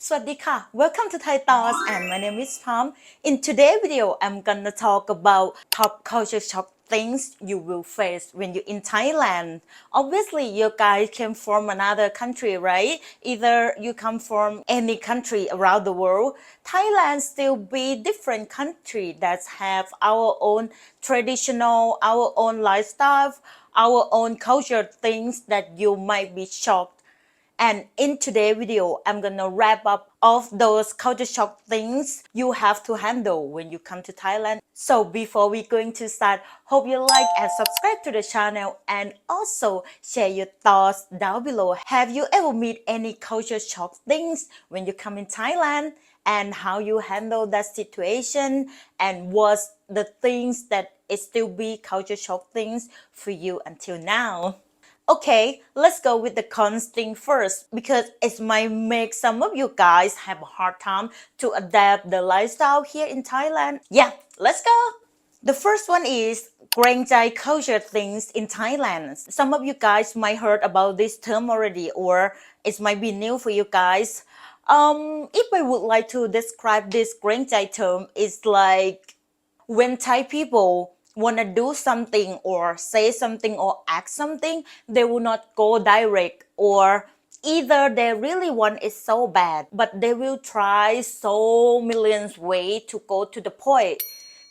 สวัสดีค่ะ Welcome to Thai Thoughts and my name is Tom. In today's video, I'm gonna talk about top culture shock things you will face when you're in Thailand. Obviously, you guys came from another country, right? Either you come from any country around the world. Thailand still be different country that have our own traditional, our own lifestyle, our own culture things that you might be shocked. And in today's video, I'm gonna wrap up all of those culture shock things you have to handle when you come to Thailand. So before we going to start, hope you like and subscribe to the channel and also share your thoughts down below. Have you ever meet any culture shock things when you come in Thailand? And how you handle that situation and what's the things that it still be culture shock things for you until now. Okay, let's go with the cons thing first because it might make some of you guys have a hard time to adapt the lifestyle here in Thailand. Yeah, let's go. The first one is Kreng Jai culture things in Thailand. Some of you guys might heard about this term already or it might be new for you guys. If I would like to describe this Kreng Jai term, it's like when Thai people want to do something or say something or act something, they will not go direct or either they really want it so bad, but they will try so millions way to go to the point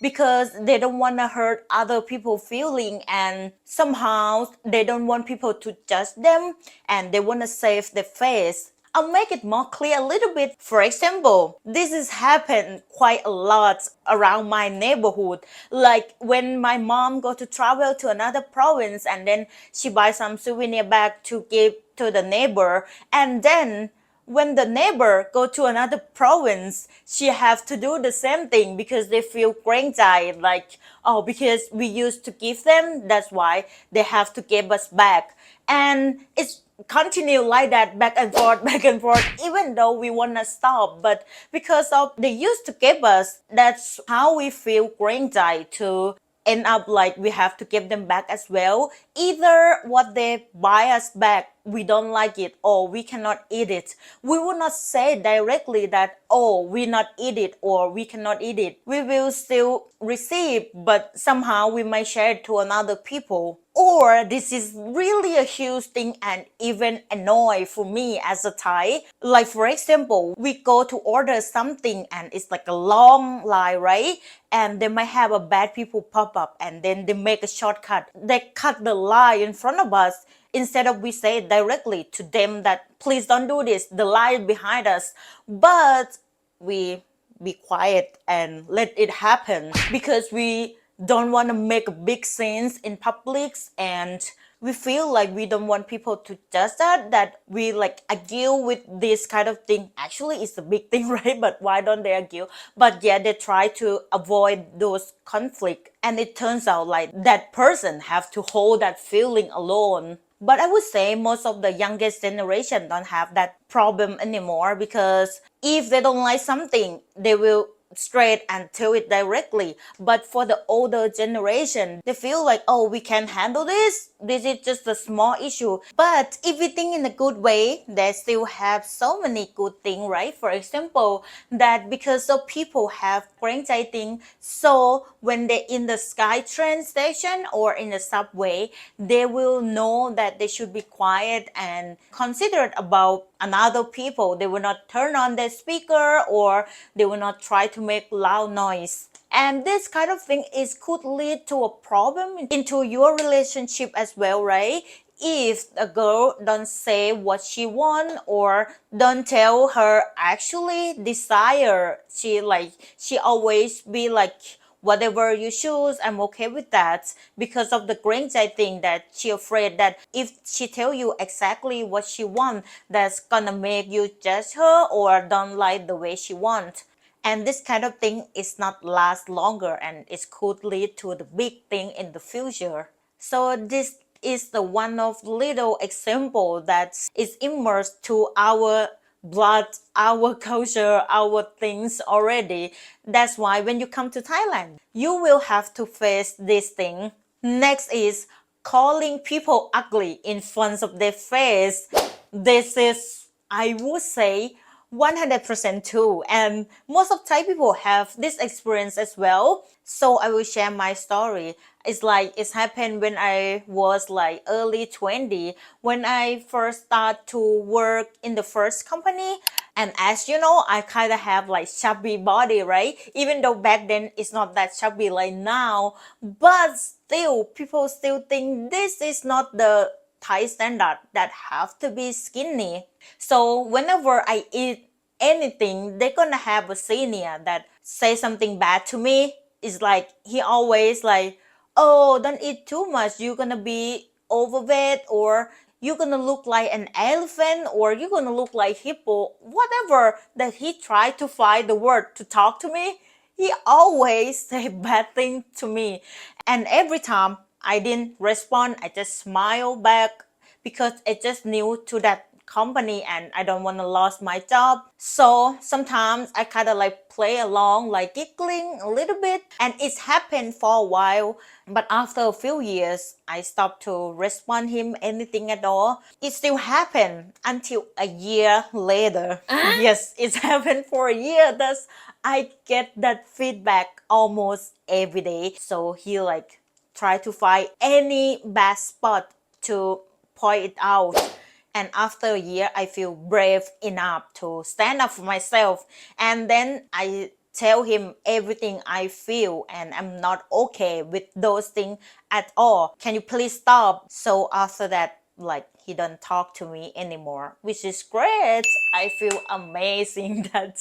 because they don't want to hurt other people feeling and somehow they don't want people to judge them and they want to save their face. I'll make it more clear a little bit. For example, this has happened quite a lot around my neighborhood. Like when my mom go to travel to another province and then she buys some souvenir bag to give to the neighbor, and then when the neighbor go to another province, she have to do the same thing because they feel Kreng Jai, like, oh, because we used to give them, that's why they have to give us back. And it's continue like that back and forth, even though we want to stop. But because of they used to give us, that's how we feel Kreng Jai to end up like we have to give them back as well. Either what they buy us back, we don't like it or we cannot eat it. We will not say directly that, oh, we not eat it or we cannot eat it. We will still receive, but somehow we might share it to another people. Or this is really a huge thing and even annoy for me as a Thai. Like for example, we go to order something and it's like a long line, right? And they might have a bad people pop up and then they make a shortcut. They cut the line in front of us instead of we say directly to them that please don't do this, the line behind us. But we be quiet and let it happen because we don't want to make a big scenes in public and we feel like we don't want people to judge that we like argue with this kind of thing. Actually it's a big thing, right? But why don't they argue? But yeah, they try to avoid those conflict and it turns out like that person have to hold that feeling alone. But I would say most of the youngest generation don't have that problem anymore because if they don't like something, they will straight and tell it directly. But for the older generation, they feel like, oh, we can handle this. This is just a small issue. But if we think in a good way, they still have so many good things, right? For example, that because of people have Kreng Jai thing, so when they're in the Sky train station or in the subway, they will know that they should be quiet and considerate about another people. They will not turn on their speaker or they will not try to make loud noise. And this kind of thing is could lead to a problem into your relationship as well, right? If a girl don't say what she want or don't tell her actually desire, she always be like, whatever you choose, I'm okay with that because of the Kreng Jai thing that she afraid that if she tell you exactly what she want, that's gonna make you judge her or don't like the way she want. And this kind of thing is not last longer and it could lead to the big thing in the future. So this is the one of little example that is immersed to our blood, our culture, our things already. That's why when you come to Thailand, you will have to face this thing. Next is calling people ugly in front of their face. This is, I would say, 100% too. And most of Thai people have this experience as well. So I will share my story. It's like it's happened when I was like early 20, when I first start to work in the first company. And as you know, I kind of have like chubby body, right? Even though back then it's not that chubby like now, but still people still think this is not the Thai standard that have to be skinny. So whenever I eat anything, they're gonna have a senior that say something bad to me. It's like he always like, oh, don't eat too much. You're gonna be overweight, or you're gonna look like an elephant, or you're gonna look like hippo. Whatever that he tried to find the word to talk to me, he always say bad thing to me. And every time I didn't respond, I just smile back because I just new to that company and I don't want to lose my job. So sometimes I kind of like play along, like giggling a little bit, and it's happened for a while. But after a few years, I stopped to respond him anything at all. It still happened until a year later. Yes, it's happened for a year. Thus, I get that feedback almost every day. So he like try to find any bad spot to point it out. And after a year, I feel brave enough to stand up for myself. And then I tell him everything I feel, and I'm not okay with those things at all. Can you please stop? So after that, like he don't talk to me anymore, which is great. I feel amazing that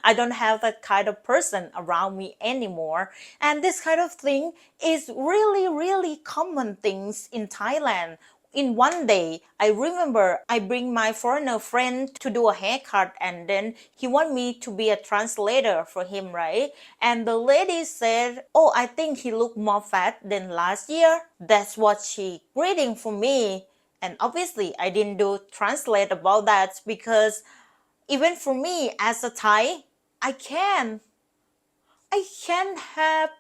I don't have that kind of person around me anymore. And this kind of thing is really, really common things in Thailand. In one day, I remember I bring my foreigner friend to do a haircut, and then he want me to be a translator for him, right? And the lady said, oh, I think he looked more fat than last year. That's what she greeting for me. And obviously I didn't do translate about that, because even for me as a Thai, I can I can't have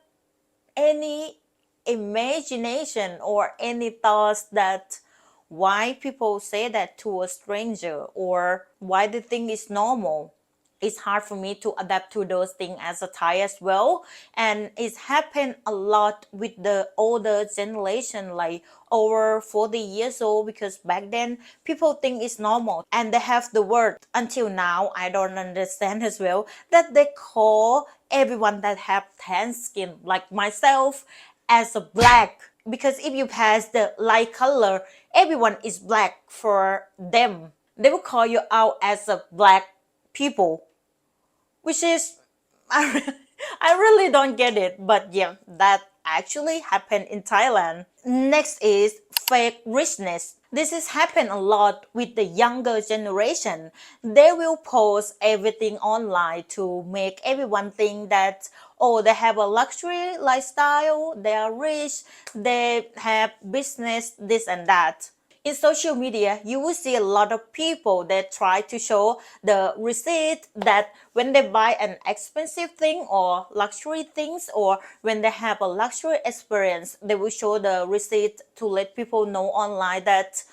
any imagination or any thoughts that why people say that to a stranger, or why they think it's normal. It's hard for me to adapt to those things as a Thai as well. And it's happened a lot with the older generation, like over 40 years old, because back then people think it's normal and they have the word until now I don't understand as well, that they call everyone that have tan skin like myself as a black, because if you pass the light color, everyone is black for them. They will call you out as a black people, which is I really don't get it. But yeah, that actually happened in Thailand. Next is fake richness. This has happened a lot with the younger generation. They will post everything online to make everyone think that, oh, they have a luxury lifestyle, they are rich, they have business, this and that. In social media, you will see a lot of people that try to show the receipt that when they buy an expensive thing or luxury things, or when they have a luxury experience, they will show the receipt to let people know online that,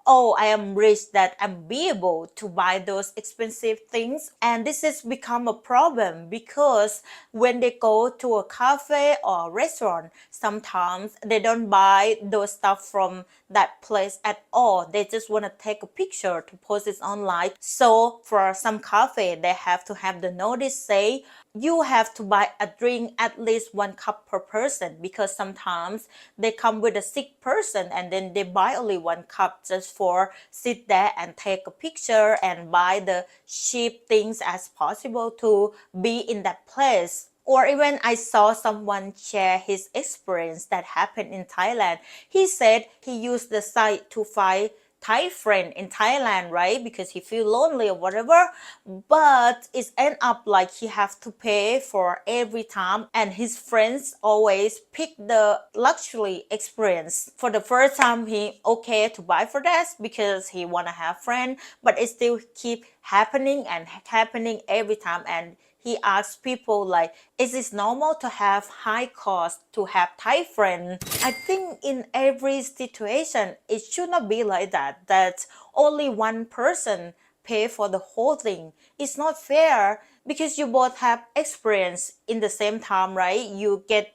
oh, I am rich, that I'm be able to buy those expensive things. And this has become a problem, because when they go to a cafe or a restaurant, sometimes they don't buy those stuff from that place at all. They just want to take a picture to post it online. So for some cafe, they have to have the notice say, you have to buy a drink at least 1 cup per person, because sometimes they come with a sick person and then they buy only 1 cup just for sit there and take a picture and buy the cheap things as possible to be in that place. Or even I saw someone share his experience that happened in Thailand. He said he used the site to find Thai friend in Thailand, right? Because he feel lonely or whatever. But it end up like he have to pay for every time, and his friends always pick the luxury experience. For the first time, he okay to buy for that because he wanna have friend, but it still keep happening and happening every time. And he asked people like, is it normal to have high cost to have Thai friend? I think in every situation, it should not be like that, that only one person pay for the whole thing. It's not fair because you both have experience in the same time, right? You get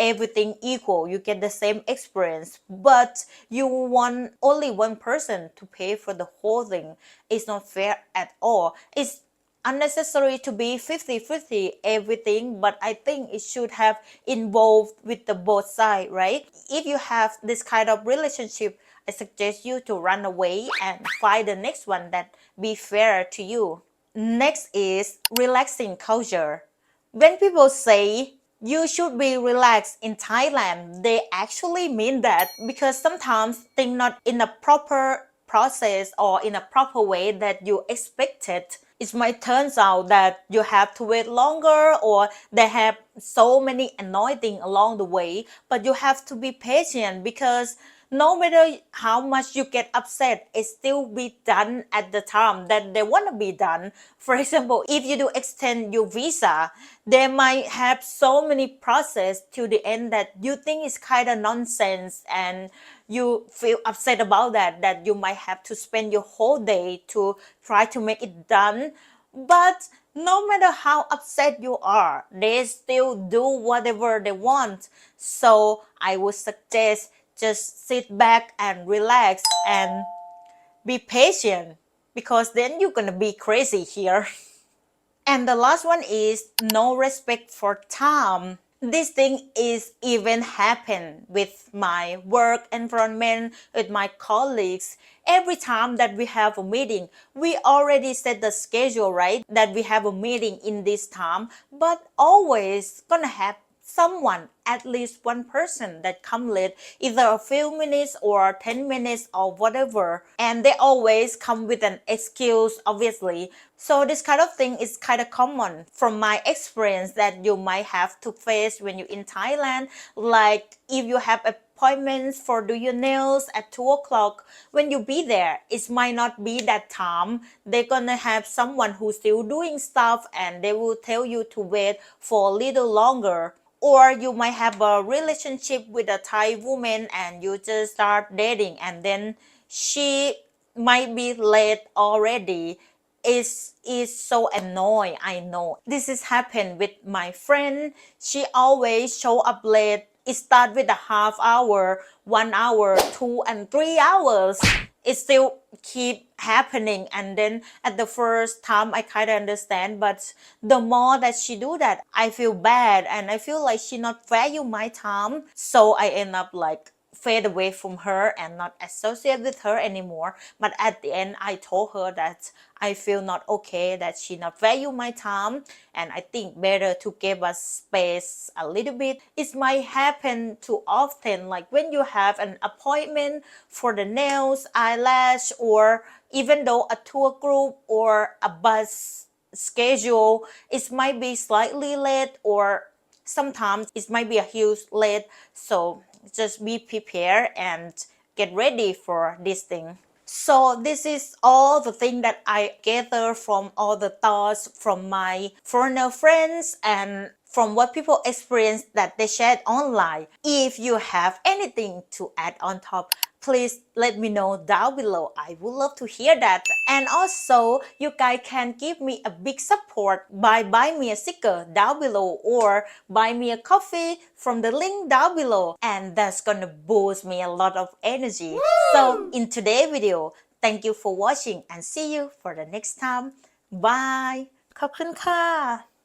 everything equal, you get the same experience, but you want only one person to pay for the whole thing. It's not fair at all. It's unnecessary to be 50-50 everything, but I think it should have involved with the both side, right? If you have this kind of relationship, I suggest you to run away and find the next one that be fair to you. Next is relaxing culture. When people say you should be relaxed in Thailand, they actually mean that, because sometimes things not in a proper process or in a proper way that you expected. It might turns out that you have to wait longer, or they have so many annoying things along the way, but you have to be patient, because no matter how much you get upset, it still be done at the time that they want to be done. For example, if you do extend your visa, they might have so many process to the end that you think is kind of nonsense, and you feel upset about that you might have to spend your whole day to try to make it done. But no matter how upset you are, they still do whatever they want. So I would suggest just sit back and relax and be patient, because then you're gonna be crazy here. And the last one is no respect for time. This thing is even happen with my work environment, with my colleagues. Every time that we have a meeting, we already set the schedule, right? That we have a meeting in this time, but always gonna have someone, at least one person that come late, either a few minutes or 10 minutes or whatever, and they always come with an excuse, obviously. So this kind of thing is kind of common from my experience that you might have to face when you're in Thailand. Like if you have appointments for do your nails at 2 o'clock, when you be there, it might not be that time. They're gonna have someone who's still doing stuff, and they will tell you to wait for a little longer. Or you might have a relationship with a Thai woman and you just start dating, and then she might be late already. Is so annoying. I know this has happened with my friend. She always show up late. It start with a half hour, 1 hour, 2 and 3 hours. It still keep happening, and then at the first time I kind of understand, but the more that she do that, I feel bad, and I feel like she not value my time. So I end up like fade away from her and not associate with her anymore. But at the end, I told her that I feel not okay, that she not value my time, and I think better to give us space a little bit. It might happen too often, like when you have an appointment for the nails, eyelash, or even though a tour group or a bus schedule, it might be slightly late, or sometimes it might be a huge late. So just be prepared and get ready for this thing. So this is all the thing that I gather from all the thoughts from my foreigner friends and from what people experience that they shared online. If you have anything to add on top, please let me know down below. I would love to hear that. And also, you guys can give me a big support by buying me a sticker down below, or buy me a coffee from the link down below. And that's gonna boost me a lot of energy. Woo! So in today's video, thank you for watching and see you for the next time. Bye! ขอบคุณค่ะ